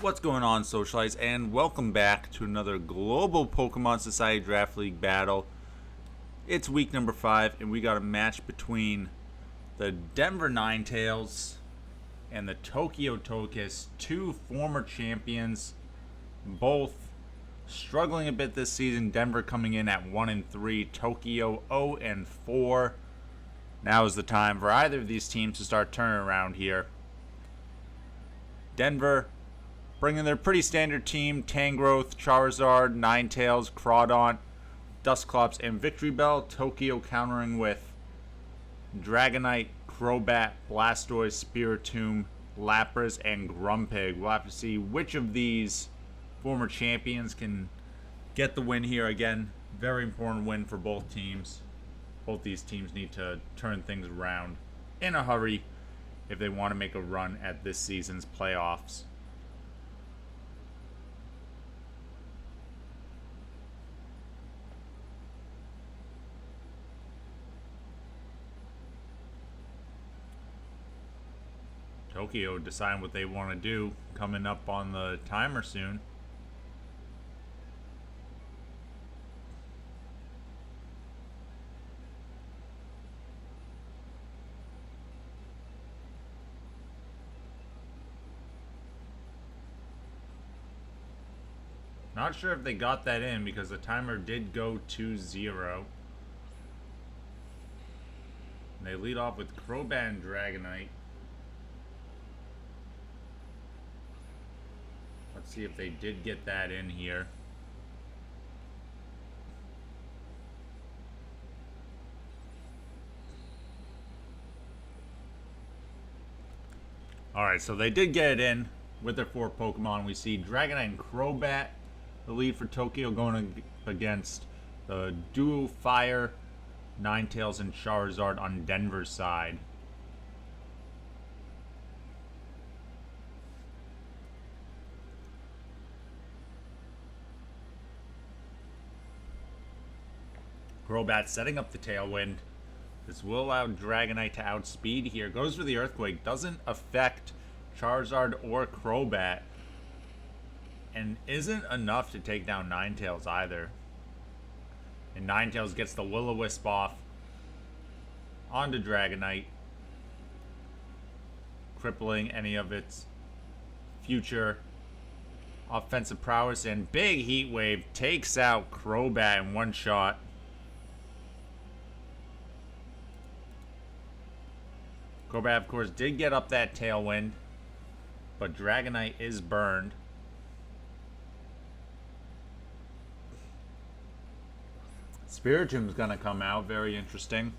What's going on, Socialites, and welcome back to another Global Pokemon Society Draft League battle. It's week number 5, and we got a match between the Denver Ninetales and the Toyko Togekiss, two former champions, both struggling a bit this season. Denver coming in at 1-3, Tokyo 0-4. Now is the time for either of these teams to start turning around here. Denver bringing their pretty standard team: Tangrowth, Charizard, Ninetales, Crawdaunt, Dusclops, and Victreebel. Tokyo countering with Dragonite, Crobat, Blastoise, Spiritomb, Lapras, and Grumpig. We'll have to see which of these former champions can get the win here. Again, very important win for both teams. Both these teams need to turn things around in a hurry if they want to make a run at this season's playoffs. Tokyo deciding what they want to do, coming up on the timer soon. Not sure if they got that in because the timer did go to 0. They lead off with Crobat and Dragonite. Let's see if they did get that in here. Alright, so they did get it in with their 4 Pokemon. We see Dragonite and Crobat, the lead for Tokyo, going against the duo Fire, Ninetales, and Charizard on Denver's side. Crobat setting up the Tailwind. This will allow Dragonite to outspeed here. Goes for the Earthquake. Doesn't affect Charizard or Crobat. And isn't enough to take down Ninetales either. And Ninetales gets the Will-O-Wisp off onto Dragonite, crippling any of its future offensive prowess. And big Heat Wave takes out Crobat in one shot. Crobat, of course, did get up that Tailwind, but Dragonite is burned. Spiritomb's going to come out. Very interesting.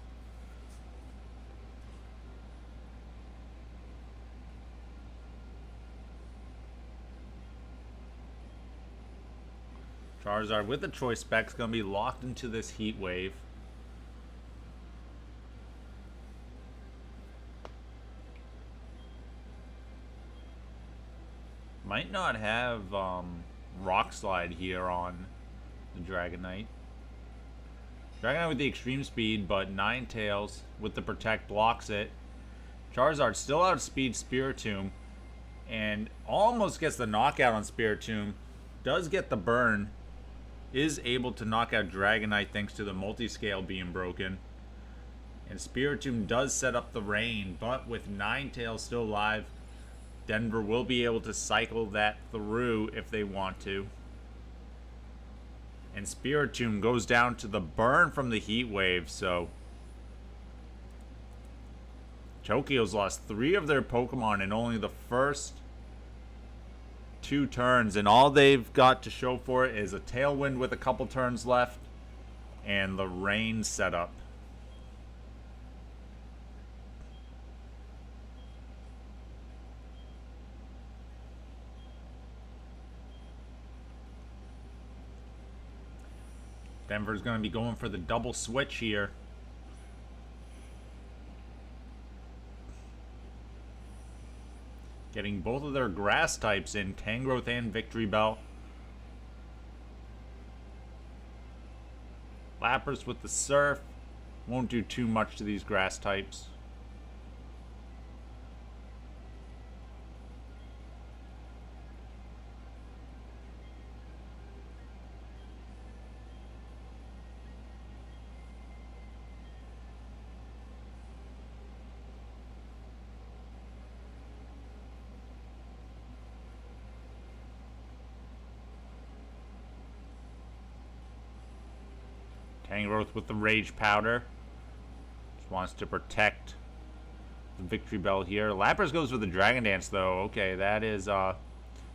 Charizard with the Choice Spec's going to be locked into this Heat Wave. Might not have Rock Slide here on the Dragonite. Dragonite with the extreme speed, but Ninetales with the Protect blocks it. Charizard still outspeeds Spiritomb and almost gets the knockout on Spiritomb. Does get the burn. Is able to knock out Dragonite thanks to the multi-scale being broken. And Spiritomb does set up the rain, but with Ninetales still alive, Denver will be able to cycle that through if they want to. And Spiritomb goes down to the burn from the Heat Wave, so Tokyo's lost 3 of their Pokemon in only the first 2 turns, and all they've got to show for it is a Tailwind with a couple turns left and the rain setup. Denver's going to be going for the double switch here. Getting both of their grass types in, Tangrowth and Victreebel. Lapras with the Surf. Won't do too much to these grass types. Tangrowth with the Rage Powder. Just wants to protect the Victreebel here. Lapras goes for the Dragon Dance, though. Okay, that is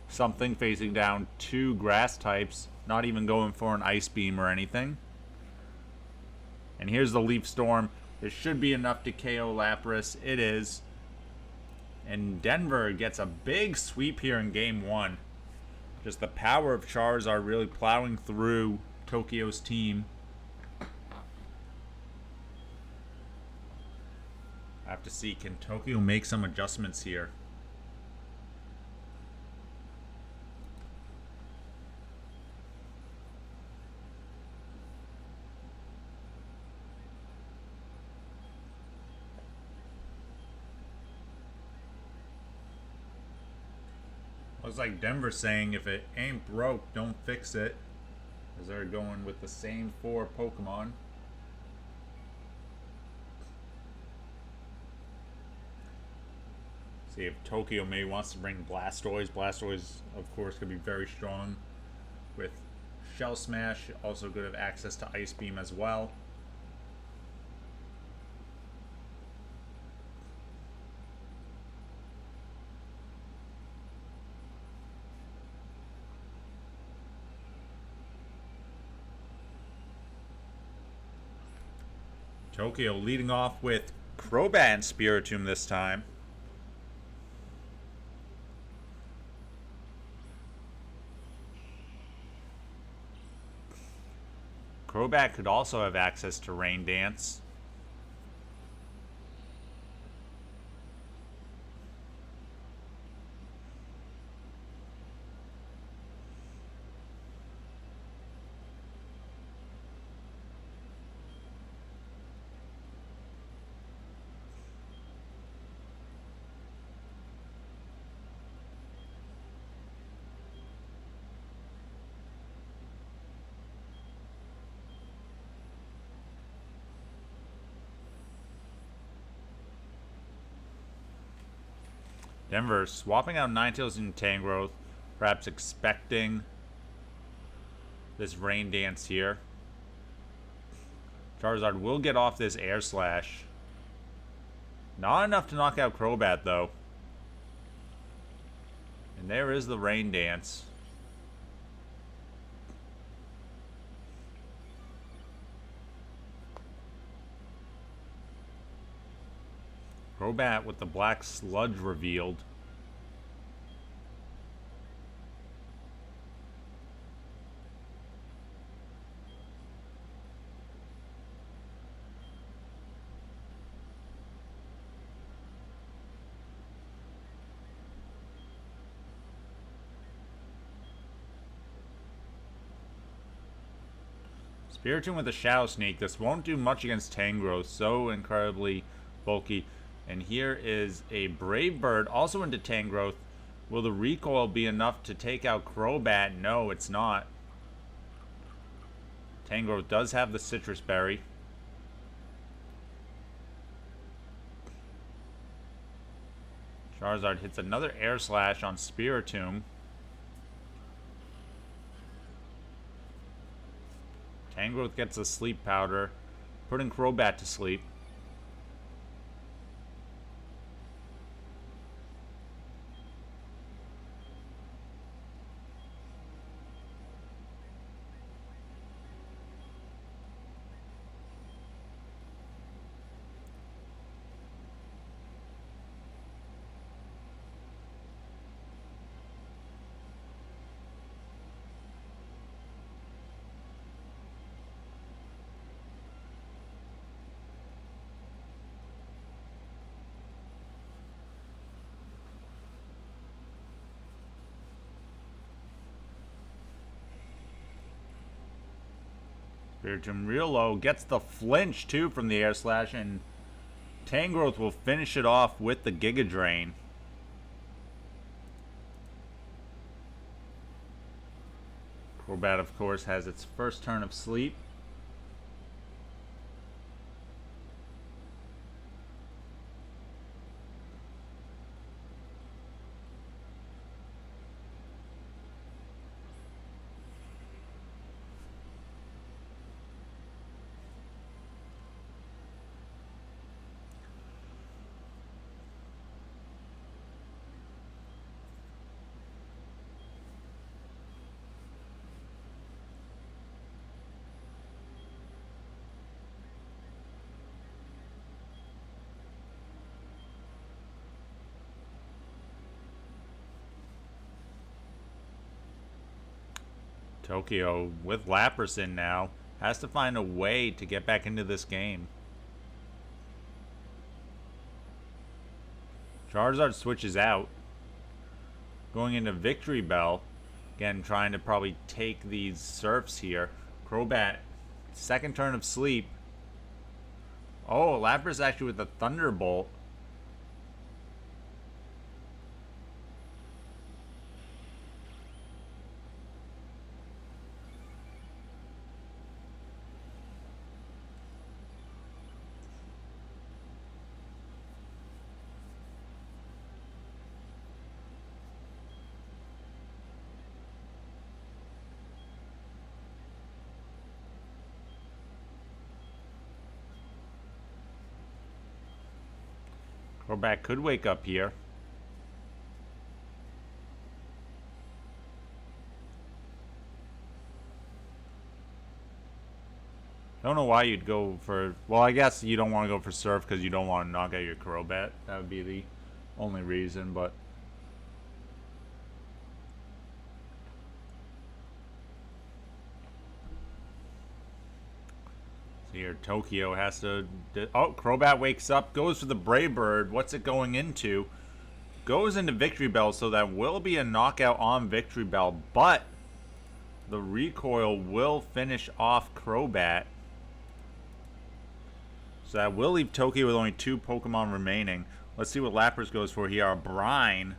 something, facing down 2 grass types. Not even going for an Ice Beam or anything. And here's the Leaf Storm. This should be enough to KO Lapras. It is. And Denver gets a big sweep here in Game 1. Just the power of Charizard really plowing through Tokyo's team. I have to see, can Tokyo make some adjustments here? Looks like Denver's saying if it ain't broke, don't fix it. As they're going with the same 4 Pokemon. See if Tokyo maybe wants to bring Blastoise. Blastoise, of course, could be very strong with Shell Smash. Also good at access to Ice Beam as well. Tokyo leading off with Crobat and Spiritomb this time. Crobat could also have access to Rain Dance. Denver swapping out Ninetales and Tangrowth, perhaps expecting this Rain Dance here. Charizard will get off this Air Slash. Not enough to knock out Crobat, though. And there is the Rain Dance. Crobat with the black sludge revealed. Spiritomb with a Shadow Sneak. This won't do much against Tangrowth. So incredibly bulky. And here is a Brave Bird also into Tangrowth. Will the recoil be enough to take out Crobat? No, it's not. Tangrowth does have the Citrus Berry. Charizard hits another Air Slash on Spiritomb. Tangrowth gets a Sleep Powder, putting Crobat to sleep. Spiritomb real low, gets the flinch too from the Air Slash, and Tangrowth will finish it off with the Giga Drain. Crobat, of course, has its first turn of sleep. Tokyo, with Lapras in now, has to find a way to get back into this game. Charizard switches out. Going into Victreebel. Again, trying to probably take these Surfs here. Crobat, second turn of sleep. Oh, Lapras actually with the Thunderbolt. Crobat could wake up here. I don't know why you'd go for... Well, I guess you don't want to go for Surf because you don't want to knock out your Crobat. That would be the only reason, but... Here, Tokyo has to... Oh, Crobat wakes up, goes for the Brave Bird. What's it going into? Goes into Victreebel, so that will be a knockout on Victreebel, but the recoil will finish off Crobat. So that will leave Tokyo with only 2 Pokemon remaining. Let's see what Lapras goes for here. A Brine.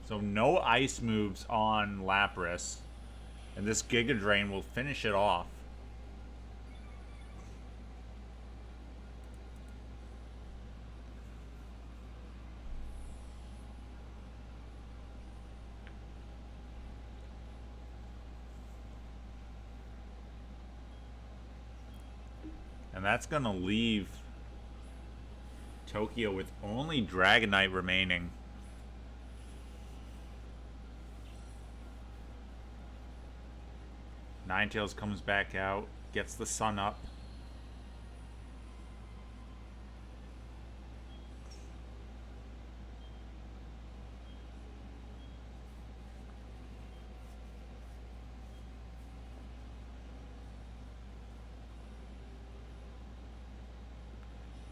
So no ice moves on Lapras. And this Giga Drain will finish it off. And that's going to leave Tokyo with only Dragonite remaining. Ninetales comes back out, gets the sun up.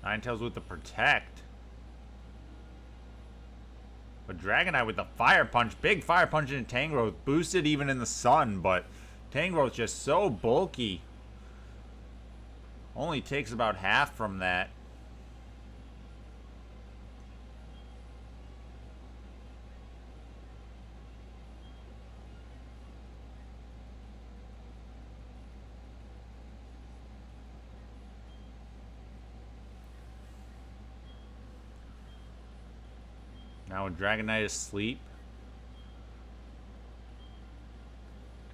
Ninetales with the Protect. But Dragonite with the Fire Punch. Big Fire Punch into Tangrowth. Boosted even in the sun, but Tangrowth's just so bulky. Only takes about half from that. Now Dragonite is asleep.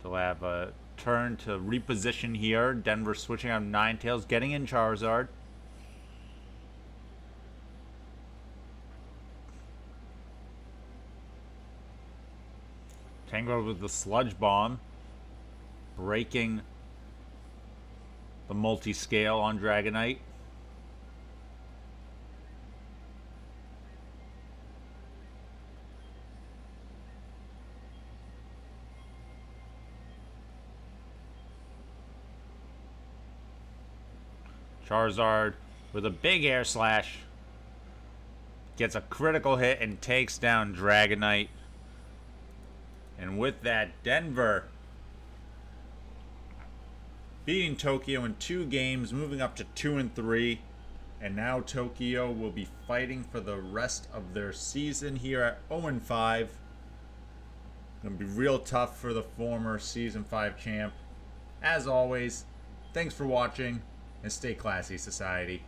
They'll have a turn to reposition here. Denver switching out Ninetales, getting in Charizard. Tangrowth with the Sludge Bomb, breaking the multi-scale on Dragonite. Charizard with a big air slash gets a critical hit and takes down Dragonite. And with that, Denver beating Tokyo in 2 games, moving up to 2-3. And now Tokyo will be fighting for the rest of their season here at 0-5. Going to be real tough for the former Season 5 champ. As always, thanks for watching. And stay classy, society.